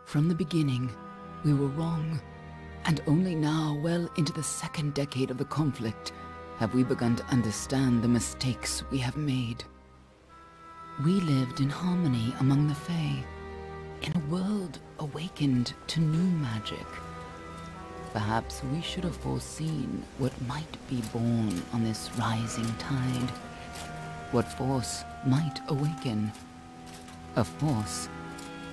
From the beginning, we were wrong, and only now, well into the second decade of the conflict, have we begun to understand the mistakes we have made. We lived in harmony among the Fae, in a world awakened to new magic. Perhaps we should have foreseen what might be born on this rising tide. What force might awaken. A force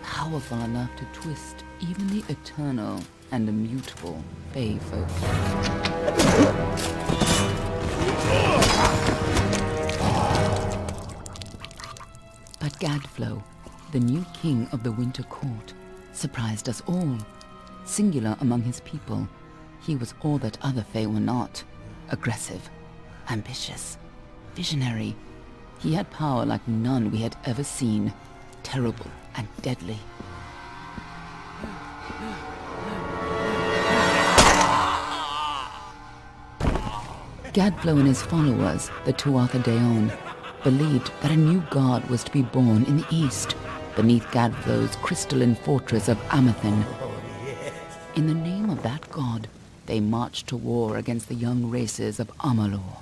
powerful enough to twist even the eternal and immutable Fae folk. But Gadflow, the new king of the Winter Court, surprised us all. Singular among his people, he was all that other Fae were not. Aggressive, ambitious, visionary. He had power like none we had ever seen. Terrible and deadly. Gadflow and his followers, the Tuatha Deon, believed that a new god was to be born in the east, beneath Gadflow's crystalline fortress of Amathin. In the name of that god, they marched to war against the young races of Amalur.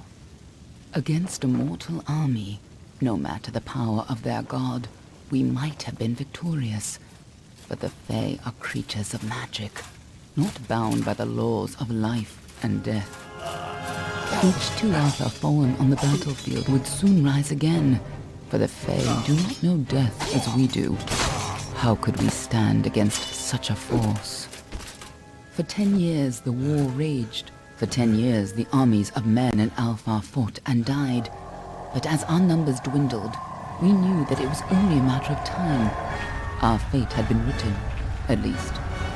Against a mortal army, no matter the power of their god, we might have been victorious. But the Fae are creatures of magic, not bound by the laws of life and death. Each Tuatha fallen on the battlefield would soon rise again, for the Fae do not know death as we do. How could we stand against such a force? For 10 years the war raged. For 10 years the armies of Men and Alpha fought and died. But as our numbers dwindled, we knew that it was only a matter of time. Our fate had been written. At least,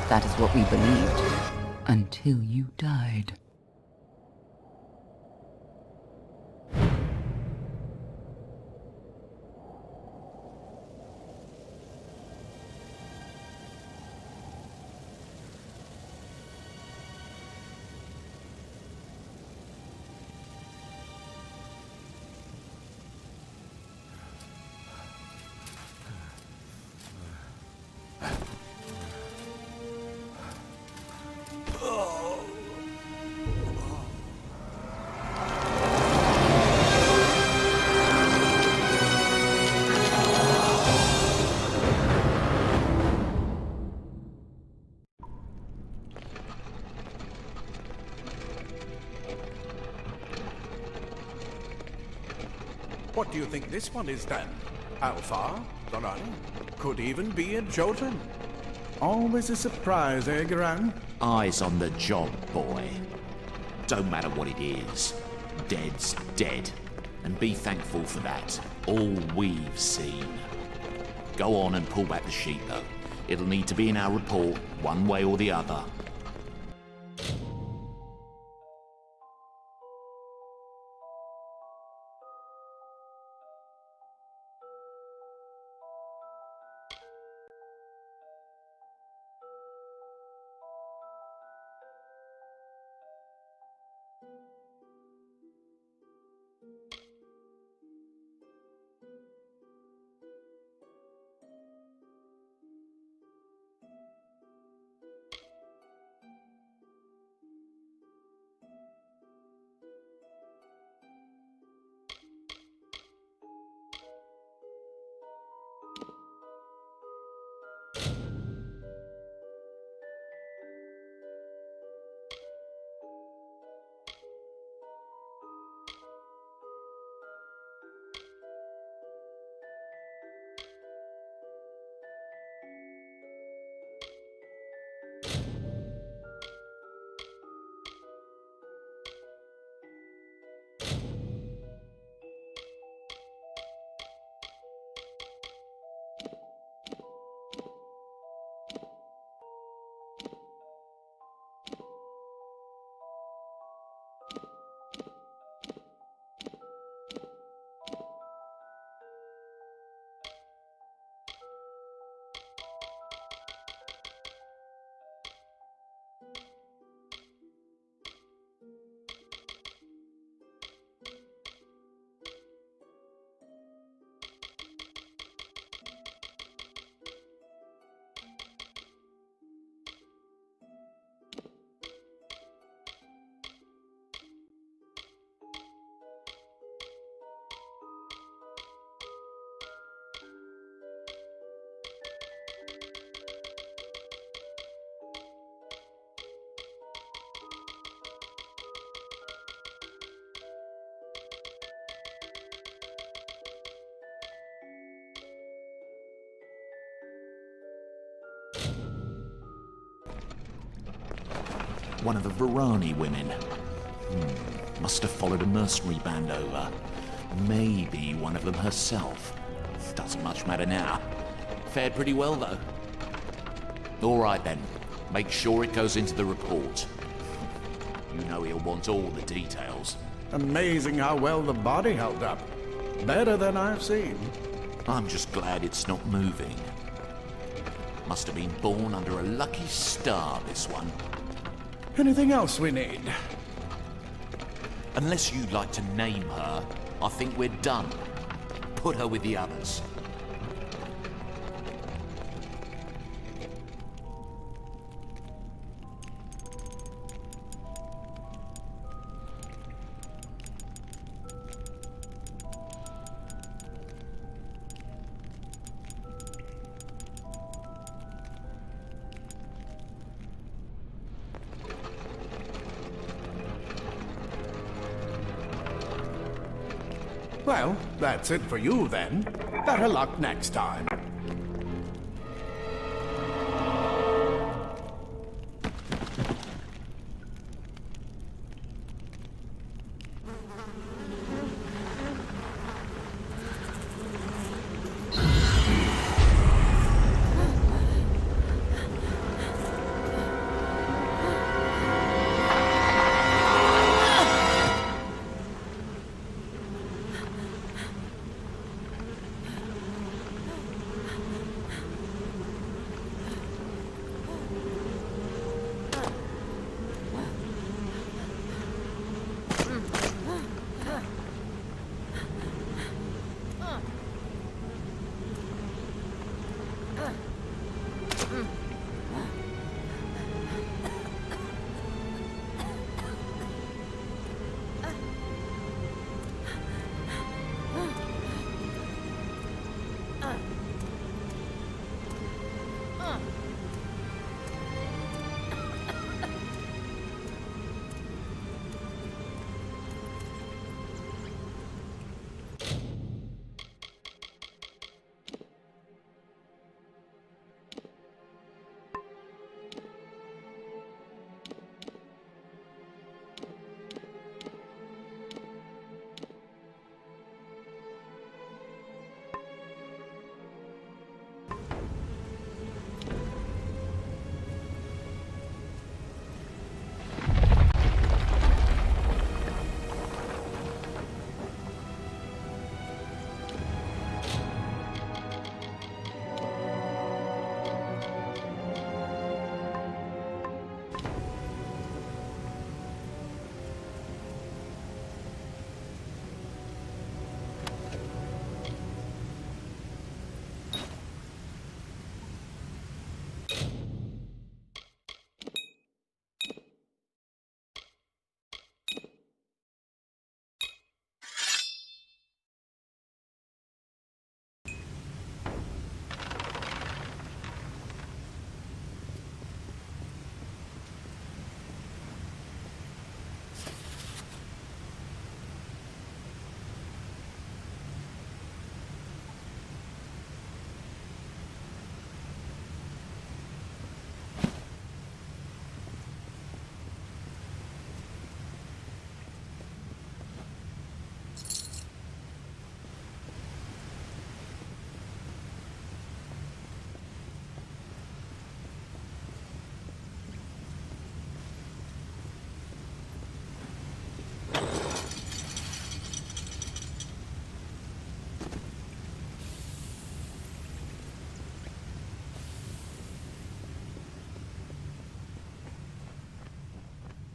that is what we believed. Until you died. What do you think this one is then? Alpha? Dunno. Could even be a Jotun. Always a surprise, eh, Garan? Eyes on the job, boy. Don't matter what it is. Dead's dead. And be thankful for that. All we've seen. Go on and pull back the sheet, though. It'll need to be in our report, one way or the other. One of the Varani women. Must have followed a mercenary band over. Maybe one of them herself. Doesn't much matter now. Fared pretty well, though. All right, then. Make sure it goes into the report. You know he'll want all the details. Amazing how well the body held up. Better than I've seen. I'm just glad it's not moving. Must have been born under a lucky star, this one. Anything else we need? Unless you'd like to name her, I think we're done. Put her with the others. Well, that's it for you then. Better luck next time.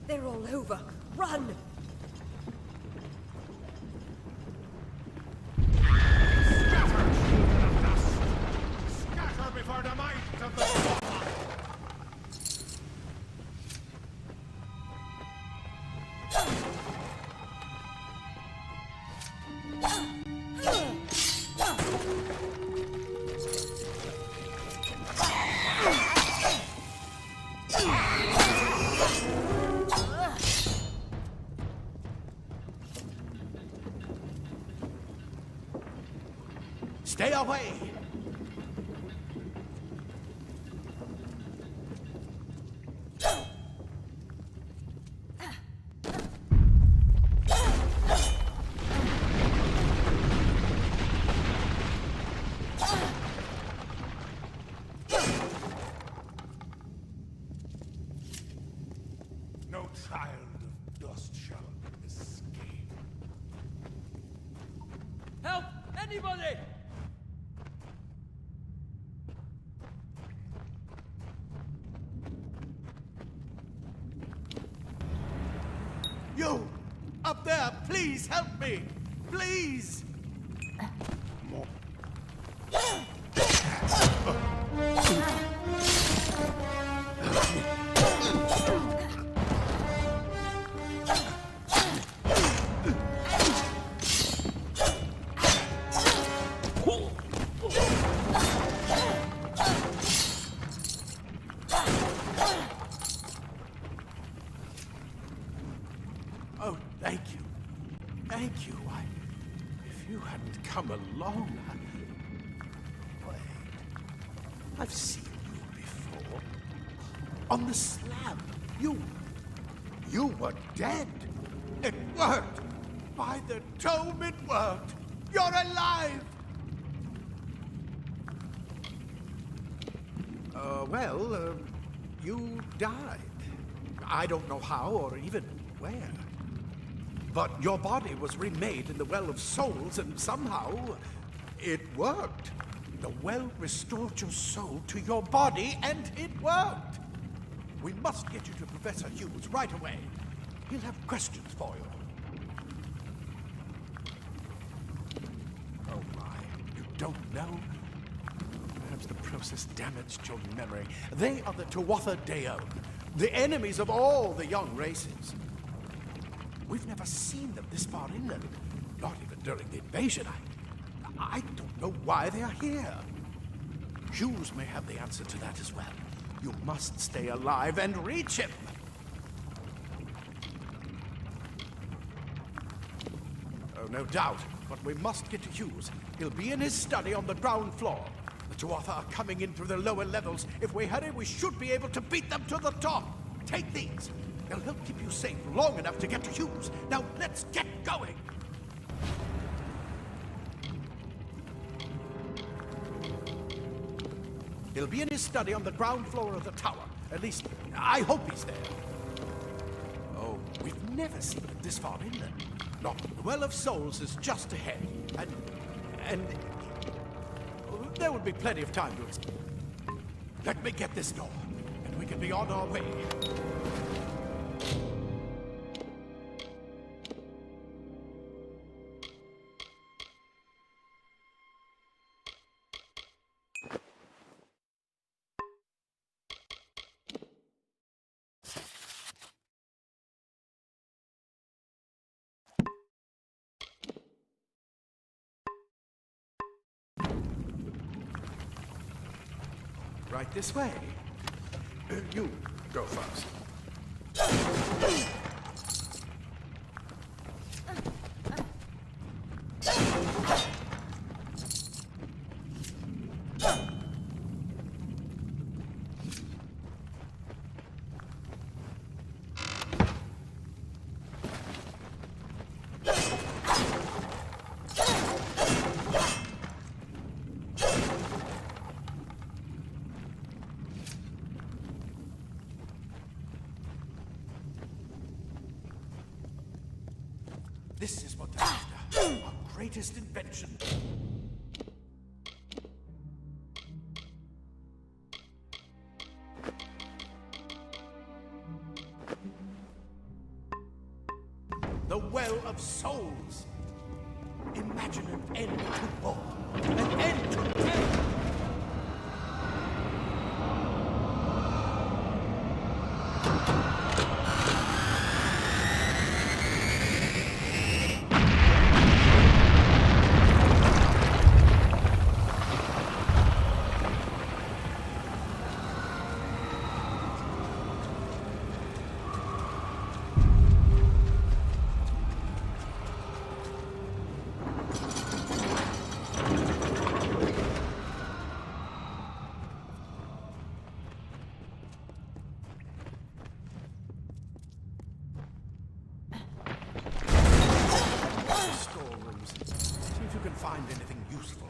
They're all over. Run! Scatter before the might of the... Stay away! Somebody! You! Up there, please help me! Please! Oh, thank you. Thank you. If you hadn't come along, Wait. I've seen you before. On the slab. You were dead. It worked. By the tome, it worked. You're alive. You died. I don't know how or even where. But your body was remade in the Well of Souls, and somehow it worked. The well restored your soul to your body, and it worked. We must get you to Professor Hughes right away. He'll have questions for you. Oh my, you don't know? Perhaps the process damaged your memory. They are the Tuatha Deon, the enemies of all the young races. We've never seen them this far inland, not even during the invasion. I don't know why they are here. Hughes may have the answer to that as well. You must stay alive and reach him. Oh, no doubt, but we must get to Hughes. He'll be in his study on the ground floor. The Tuatha are coming in through the lower levels. If we hurry, we should be able to beat them to the top. Take these. They'll help keep you safe long enough to get to Hughes. Now, let's get going! He'll be in his study on the ground floor of the tower. At least, I hope he's there. Oh, we've never seen it this far inland. Look, the Well of Souls is just ahead. And there would be plenty of time to explore. Let me get this door, and we can be on our way. Right this way. You go first. This is what they're after. Our greatest invention. The Well of Souls. Imagine an end to war. An end to death. Find anything useful.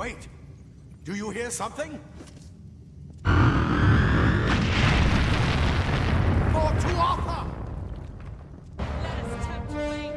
Wait! Do you hear something? For Tuatha! Let us tempt fate.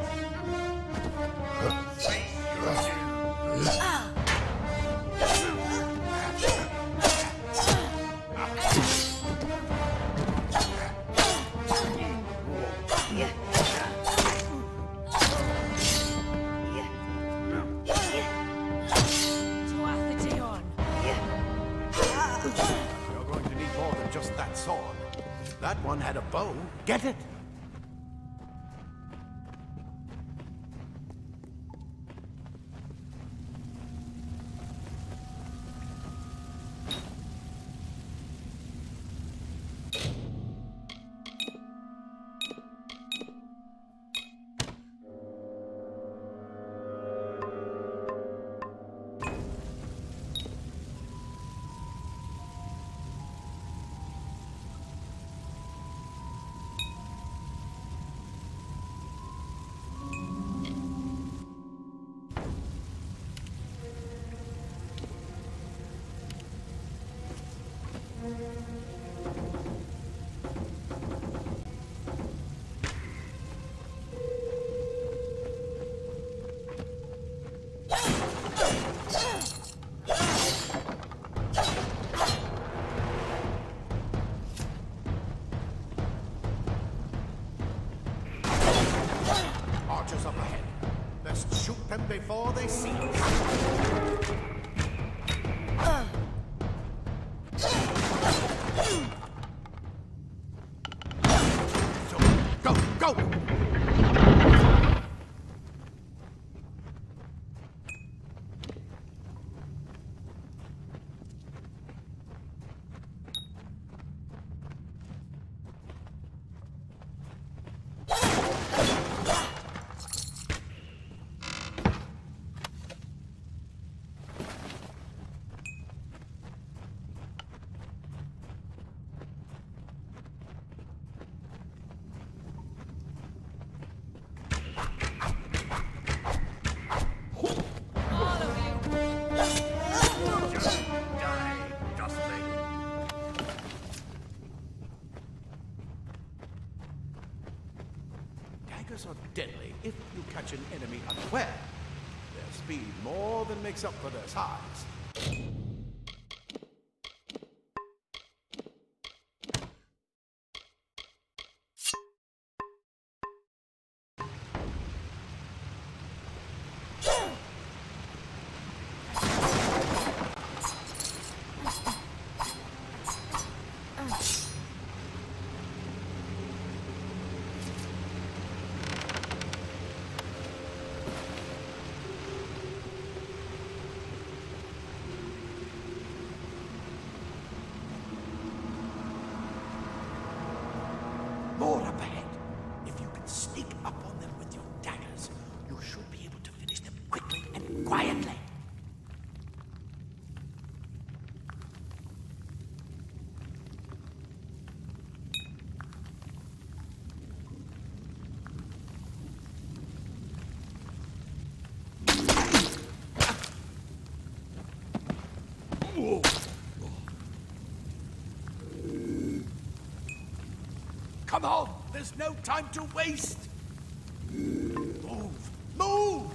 You're going to need more than just that sword. That one had a bow. Get it? Archers up ahead. Let's shoot them before they see us. So, go, go! Daggers are deadly if you catch an enemy unaware. Their speed more than makes up for their size. More up ahead. If you can sneak up on them with your daggers, you should be able to finish them quickly and quietly. Come on! There's no time to waste! Move! Move!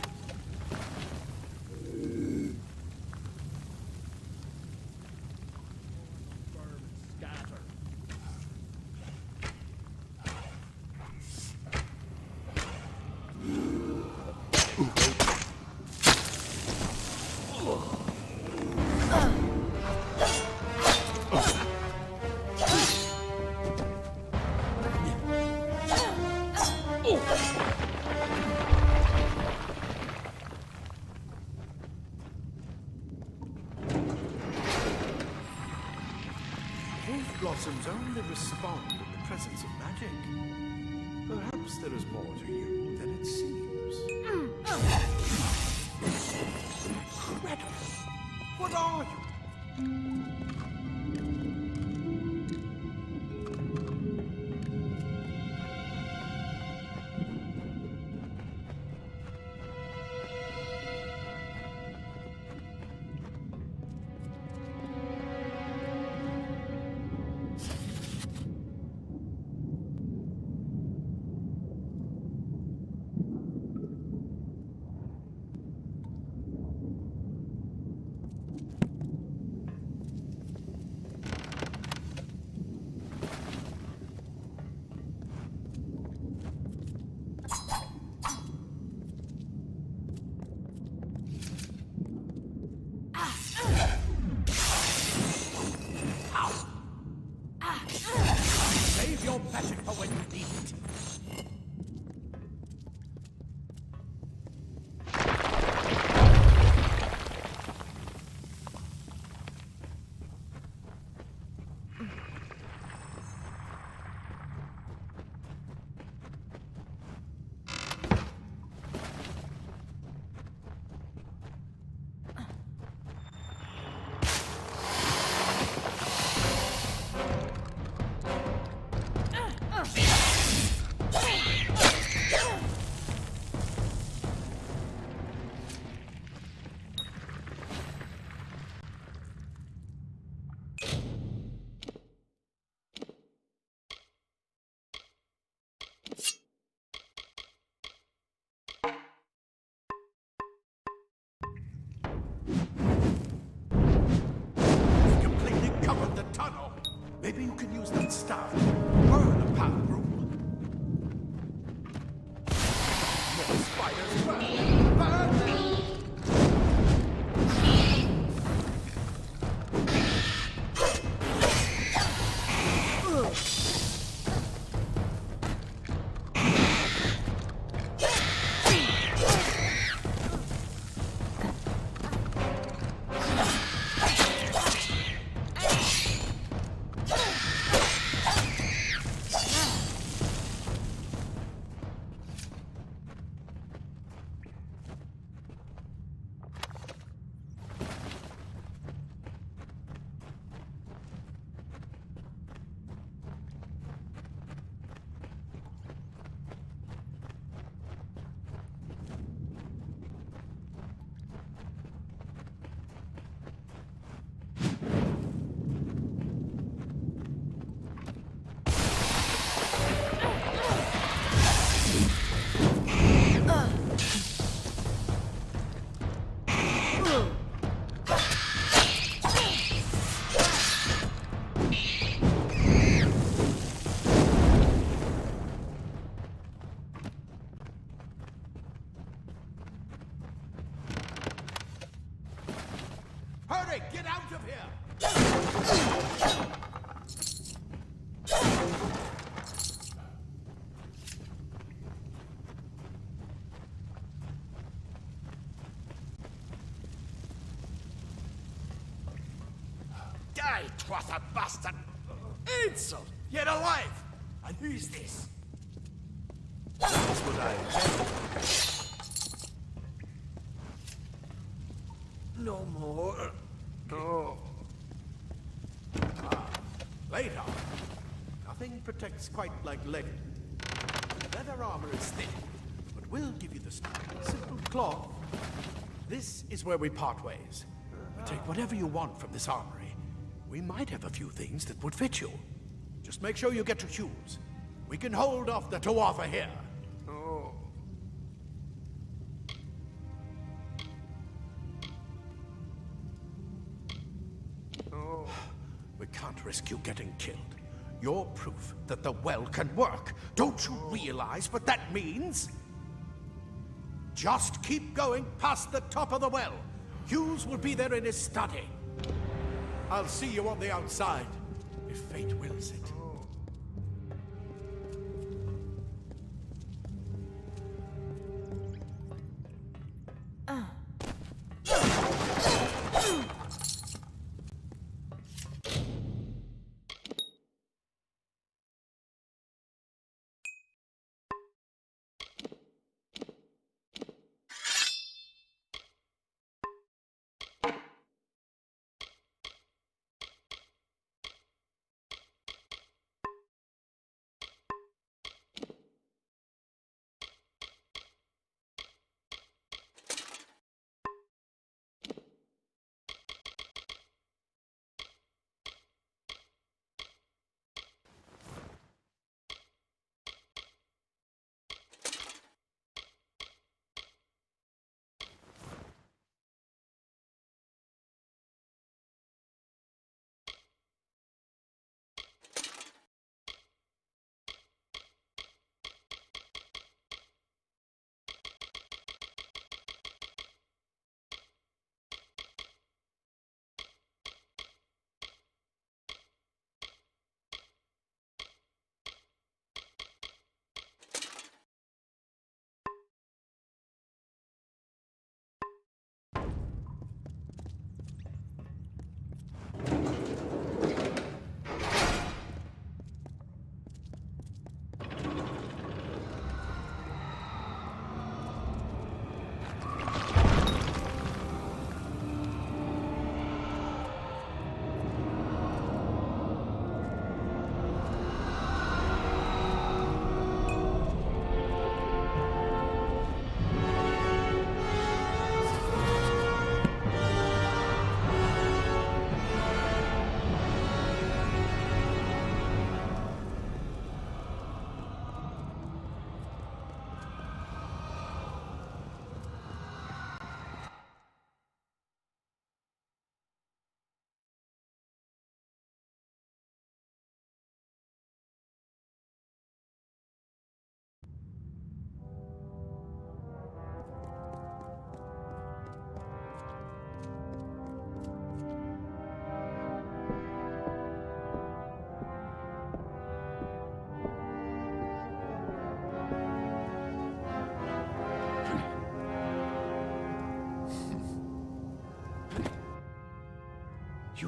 Wolf blossoms only respond in the presence of magic. Perhaps there is more to you than it seems. Incredible! What are you? Stash it for when you need it. Maybe you can use that staff to burn a path through. More spiders, burn! Burn them! Hurry, get out of here! Die, twather bastard! Insult! Yet alive! And who is this? That's what I intended. No more. No. Later. Nothing protects quite like lead. Leather armor is thin, but we'll give you the stuff. Simple cloth. This is where we part ways. Take whatever you want from this armory. We might have a few things that would fit you. Just make sure you get your shoes. We can hold off the Tuatha here. Oh. We can't risk you getting killed. You're proof that the well can work. Don't you realize what that means? Just keep going past the top of the well. Hughes will be there in his study. I'll see you on the outside, if fate wills it.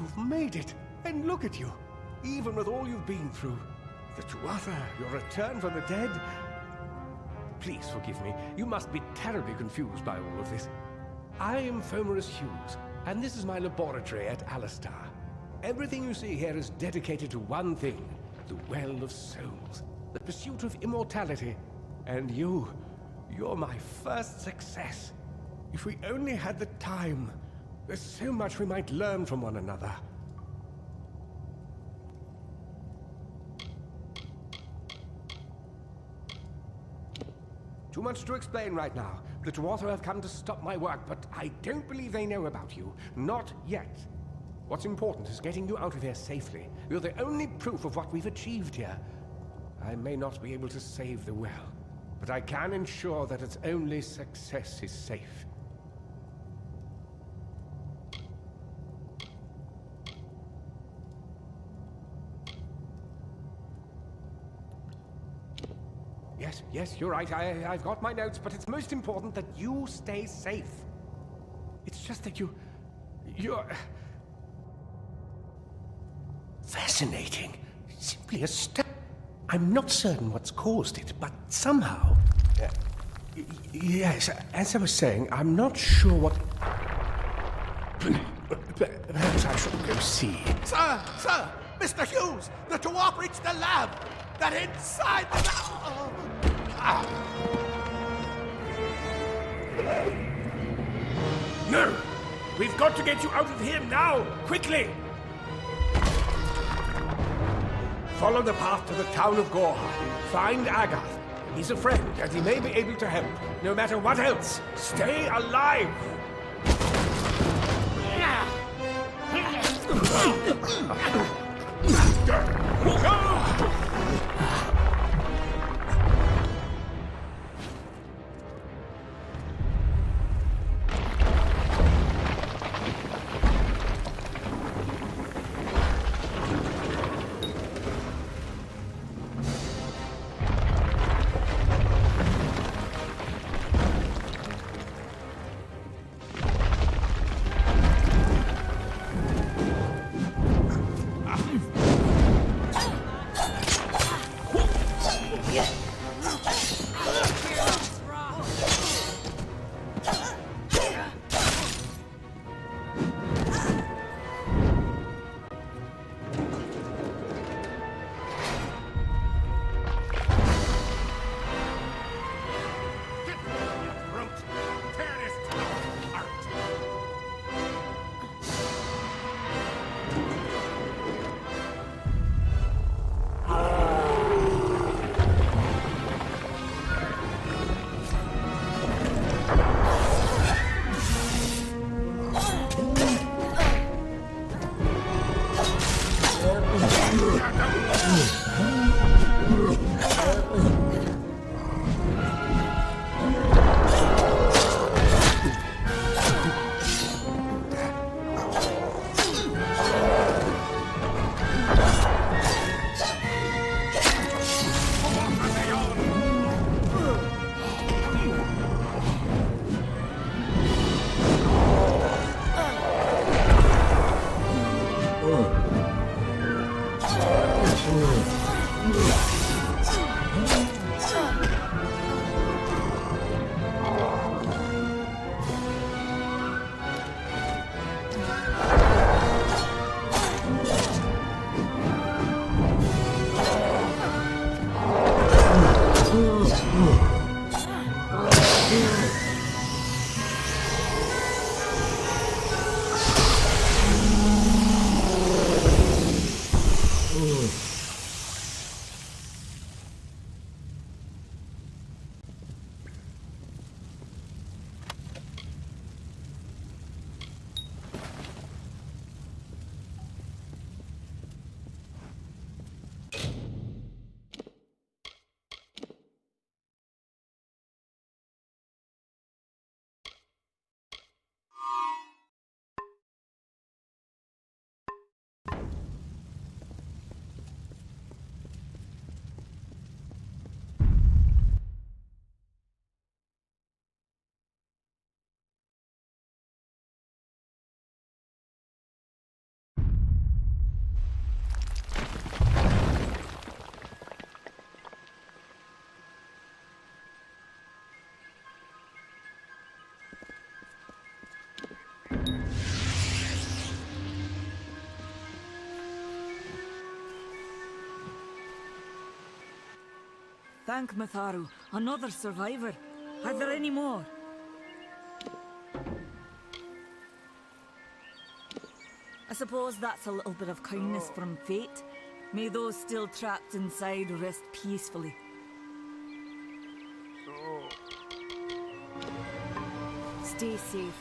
You've made it, and look at you. Even with all you've been through. The Tuatha, your return from the dead. Please forgive me. You must be terribly confused by all of this. I am Fomerus Hughes, and this is my laboratory at Alistar. Everything you see here is dedicated to one thing, the Well of Souls, the pursuit of immortality. And you're my first success. If we only had the time, there's so much we might learn from one another. Too much to explain right now. The Tuatha have come to stop my work, but I don't believe they know about you. Not yet. What's important is getting you out of here safely. You're the only proof of what we've achieved here. I may not be able to save the well, but I can ensure that its only success is safe. Yes, you're right. I've got my notes, but it's most important that you stay safe. It's just that you're... fascinating. Simply astounding. I'm not certain what's caused it, but somehow... yes, as I was saying, I'm not sure what... Perhaps I should go see. Sir! Mr. Hughes! The Tuatha reached the lab! That inside the lab! No! We've got to get you out of here now! Quickly! Follow the path to the town of Gorha. Find Agath. He's a friend, and he may be able to help. No matter what else, stay alive! Thank Matharu, another survivor. Are there any more? I suppose that's a little bit of kindness from fate. May those still trapped inside rest peacefully. Stay safe.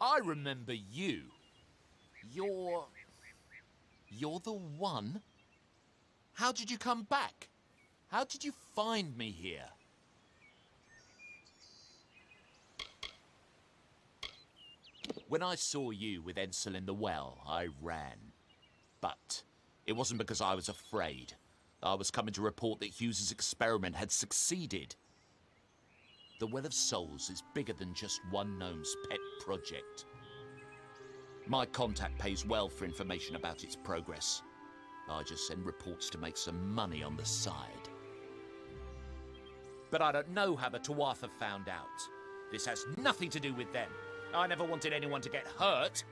I remember you. You're the one? How did you come back? How did you find me here? When I saw you with Edsel in the well, I ran. But it wasn't because I was afraid. I was coming to report that Hughes's experiment had succeeded. The Well of Souls is bigger than just one gnome's pet project. My contact pays well for information about its progress. I just send reports to make some money on the side. But I don't know how the Tuatha found out. This has nothing to do with them. I never wanted anyone to get hurt.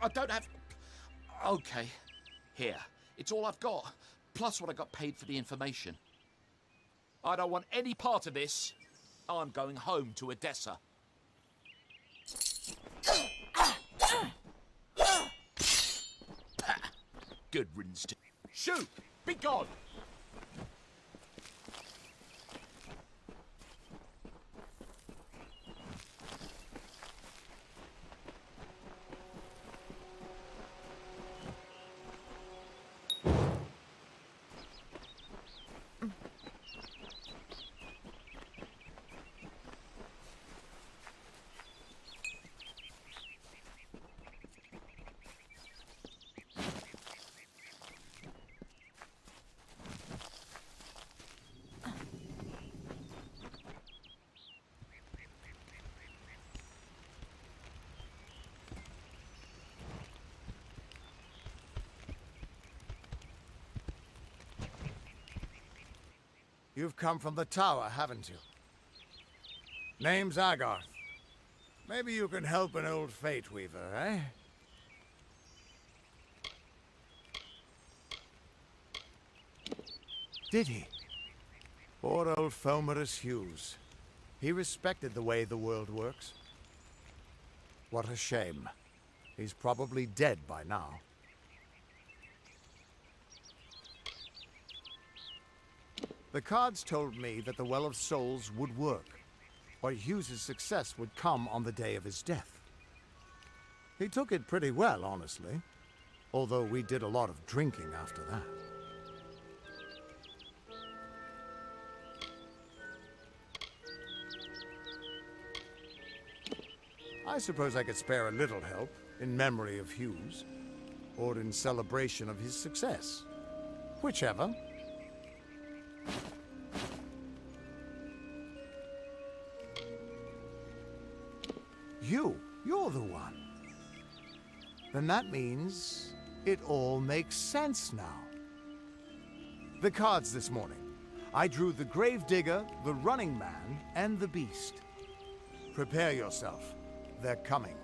I don't have... Okay, here. It's all I've got, plus what I got paid for the information. I don't want any part of this. I'm going home to Odessa. Good riddance to... Shoot! Be gone! You've come from the tower, haven't you? Name's Agarth. Maybe you can help an old fate weaver, eh? Did he? Poor old Fomerus Hughes. He respected the way the world works. What a shame. He's probably dead by now. The cards told me that the Well of Souls would work, or Hughes' success would come on the day of his death. He took it pretty well, honestly, although we did a lot of drinking after that. I suppose I could spare a little help in memory of Hughes, or in celebration of his success. Whichever. You're the one. Then that means it all makes sense now. The cards this morning. I drew the Gravedigger, the Running Man, and the Beast. Prepare yourself. They're coming.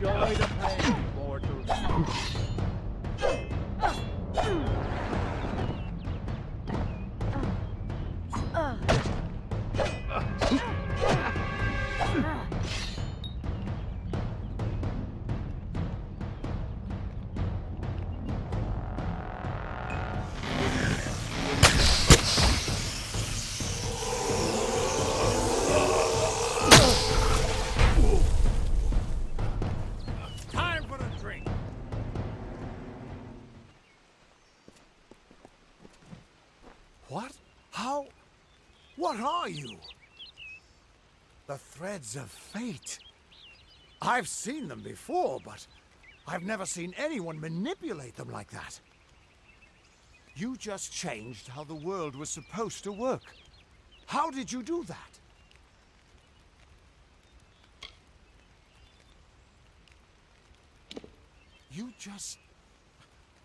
Enjoy the pain, mortals. What? How? What are you? The threads of fate. I've seen them before, but I've never seen anyone manipulate them like that. You just changed how the world was supposed to work. How did you do that? You just...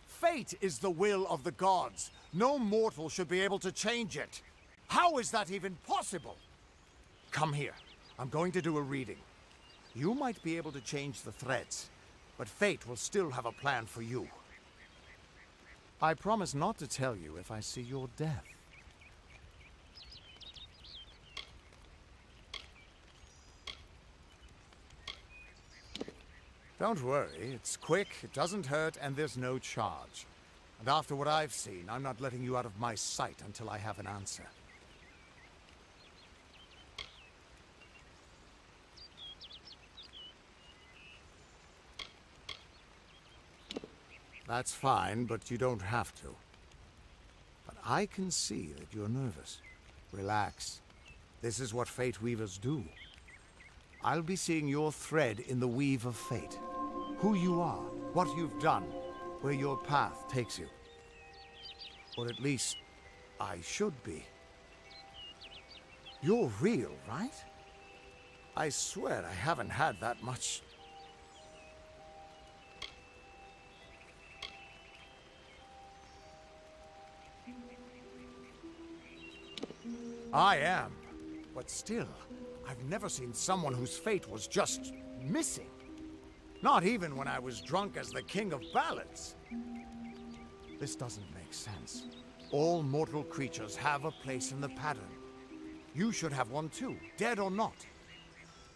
Fate is the will of the gods. No mortal should be able to change it. How is that even possible? Come here. I'm going to do a reading. You might be able to change the threads, but fate will still have a plan for you. I promise not to tell you if I see your death. Don't worry, it's quick, it doesn't hurt, and there's no charge. And after what I've seen, I'm not letting you out of my sight until I have an answer. That's fine, but you don't have to. But I can see that you're nervous. Relax. This is what Fate Weavers do. I'll be seeing your thread in the weave of fate. Who you are, what you've done, where your path takes you. Or at least, I should be. You're real, right? I swear I haven't had that much. I am. But still, I've never seen someone whose fate was just missing. Not even when I was drunk as the King of Ballads. This doesn't make sense. All mortal creatures have a place in the pattern. You should have one too, dead or not.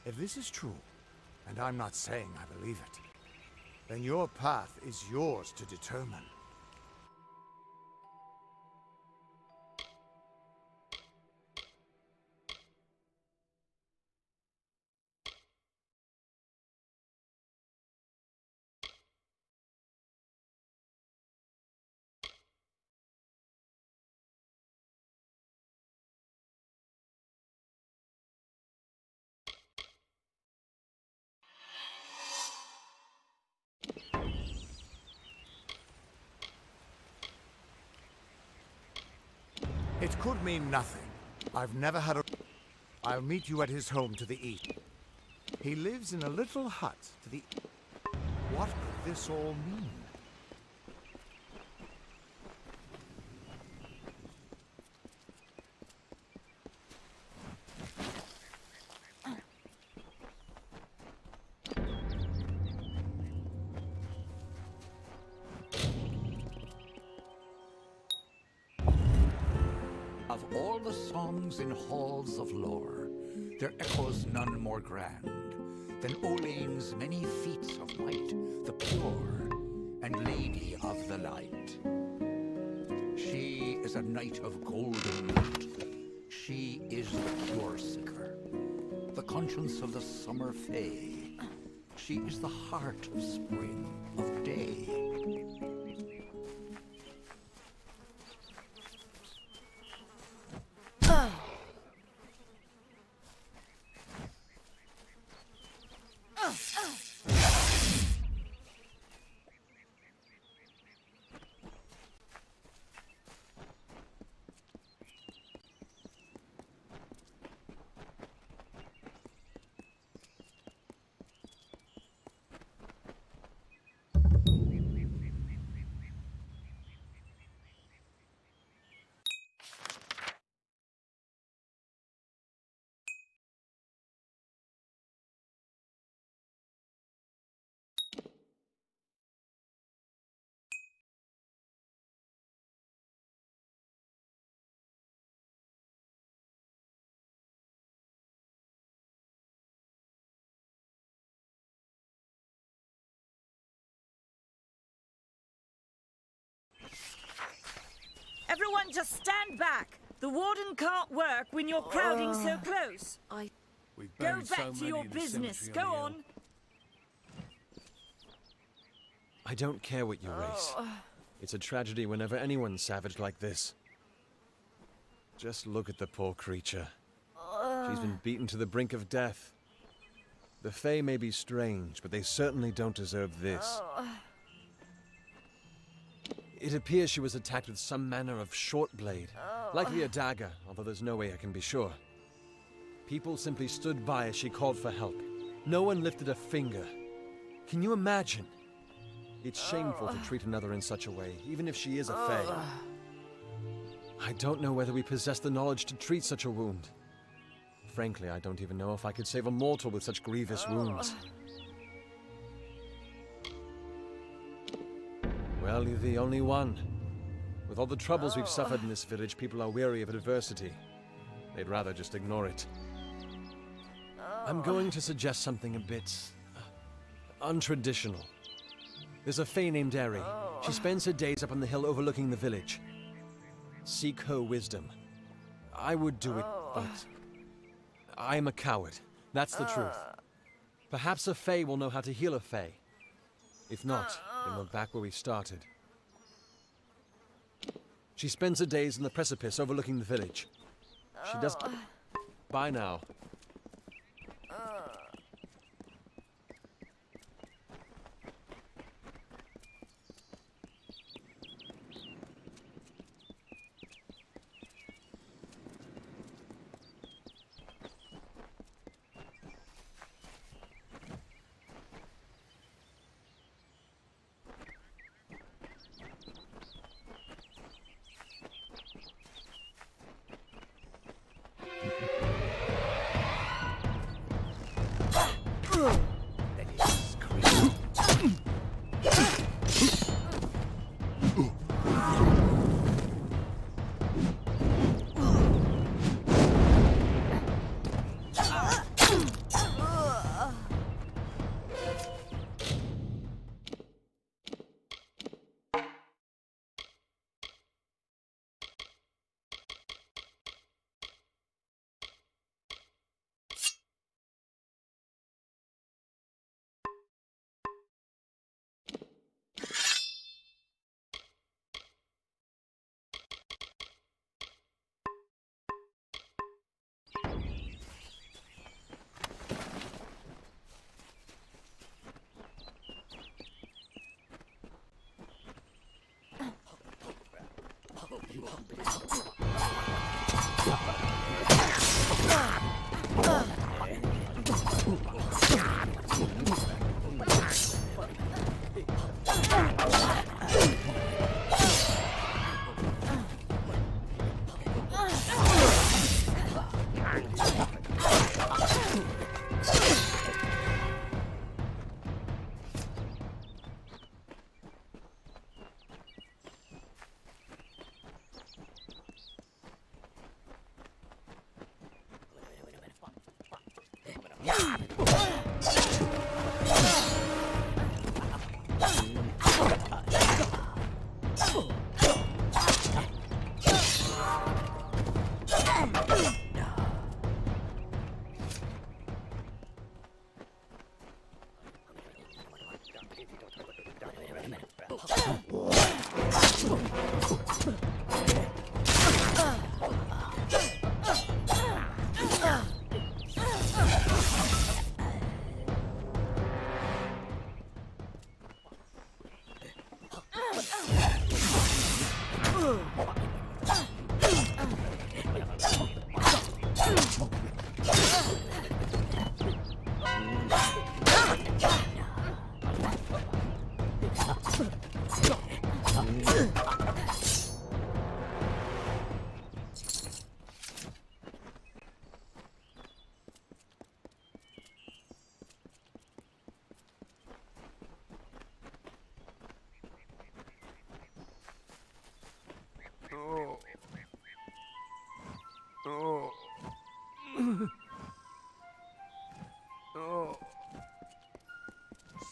If this is true, and I'm not saying I believe it, then your path is yours to determine. It could mean nothing. I've never had a... I'll meet you at his home to the east. He lives in a little hut to the... What could this all mean? Of all the songs in halls of lore, there echoes none more grand than Olane's many feats of might, the pure and lady of the light. She is a knight of golden root. She is the cure seeker, the conscience of the summer fae. She is the heart of spring, of day. Everyone just stand back. The warden can't work when you're crowding so close. We've Go buried so back to many your in the business. cemetery Go the hill. on. I don't care what you race. It's a tragedy whenever anyone's savage like this. Just look at the poor creature. She's been beaten to the brink of death. The Fae may be strange, but they certainly don't deserve this. It appears she was attacked with some manner of short blade, likely a dagger, although there's no way I can be sure. People simply stood by as she called for help. No one lifted a finger. Can you imagine? It's shameful to treat another in such a way, even if she is a Fae. I don't know whether we possess the knowledge to treat such a wound. Frankly, I don't even know if I could save a mortal with such grievous wounds. Well, you're the only one. With all the troubles we've suffered in this village, people are weary of adversity. They'd rather just ignore it. I'm going to suggest something a bit untraditional. There's a fae named Eri. She spends her days up on the hill overlooking the village. Seek her wisdom. I would do it, but I'm a coward. That's the truth. Perhaps a fae will know how to heal a fae. If not, then we're back where we started. She spends her days in the precipice overlooking the village. She does... Bye now.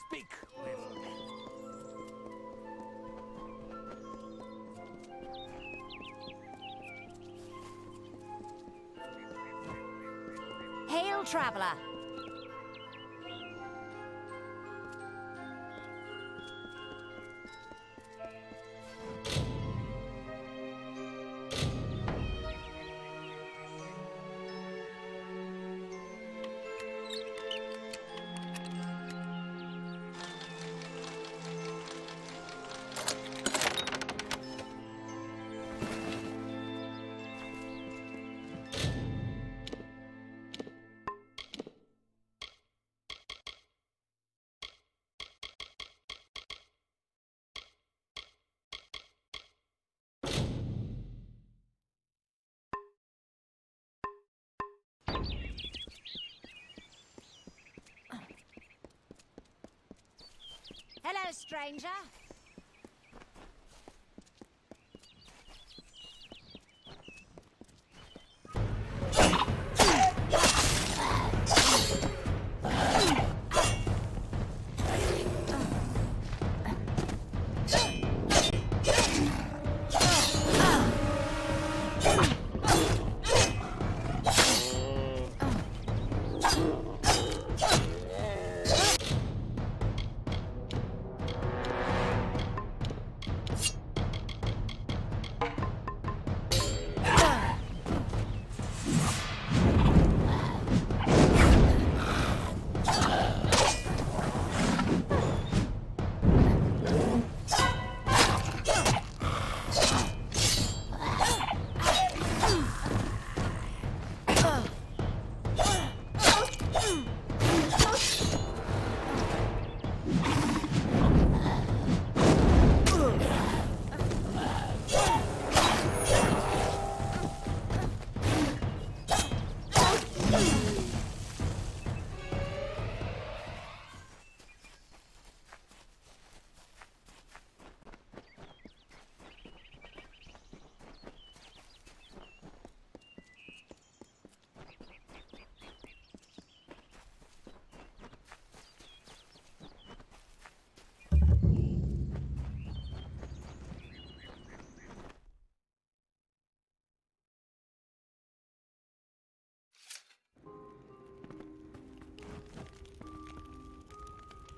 Speak, Will. Hail, traveler. Hello, stranger.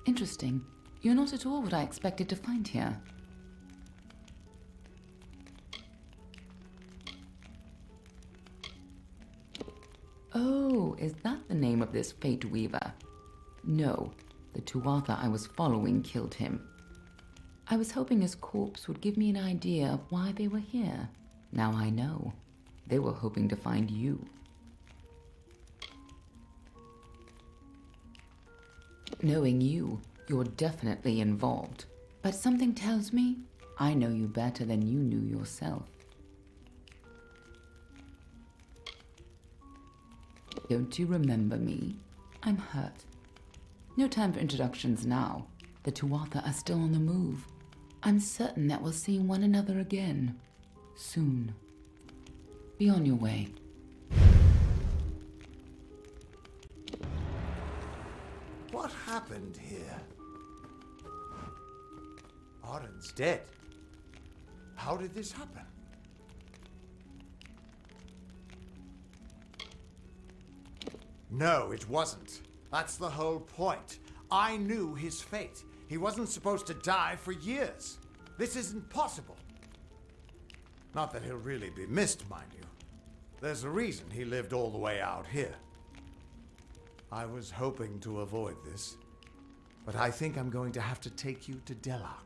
Interesting. You're not at all what I expected to find here. Oh, is that the name of this Fate Weaver? No, the Tuatha I was following killed him. I was hoping his corpse would give me an idea of why they were here. Now I know. They were hoping to find you. Knowing you, you're definitely involved. But something tells me I know you better than you knew yourself. Don't you remember me? I'm hurt. No time for introductions now. The Tuatha are still on the move. I'm certain that we'll see one another again. Soon. Be on your way. What happened here? Arden's dead. How did this happen? No, it wasn't. That's the whole point. I knew his fate. He wasn't supposed to die for years. This isn't possible. Not that he'll really be missed, mind you. There's a reason he lived all the way out here. I was hoping to avoid this, but I think I'm going to have to take you to Delak.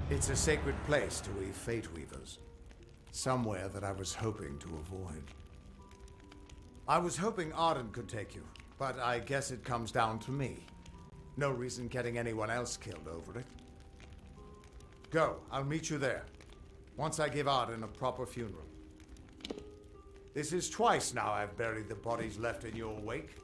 It's a sacred place to we Fate Weavers. Somewhere that I was hoping to avoid. I was hoping Arden could take you, but I guess it comes down to me. No reason getting anyone else killed over it. Go, I'll meet you there. Once I give Arden a proper funeral. This is twice now I've buried the bodies left in your wake.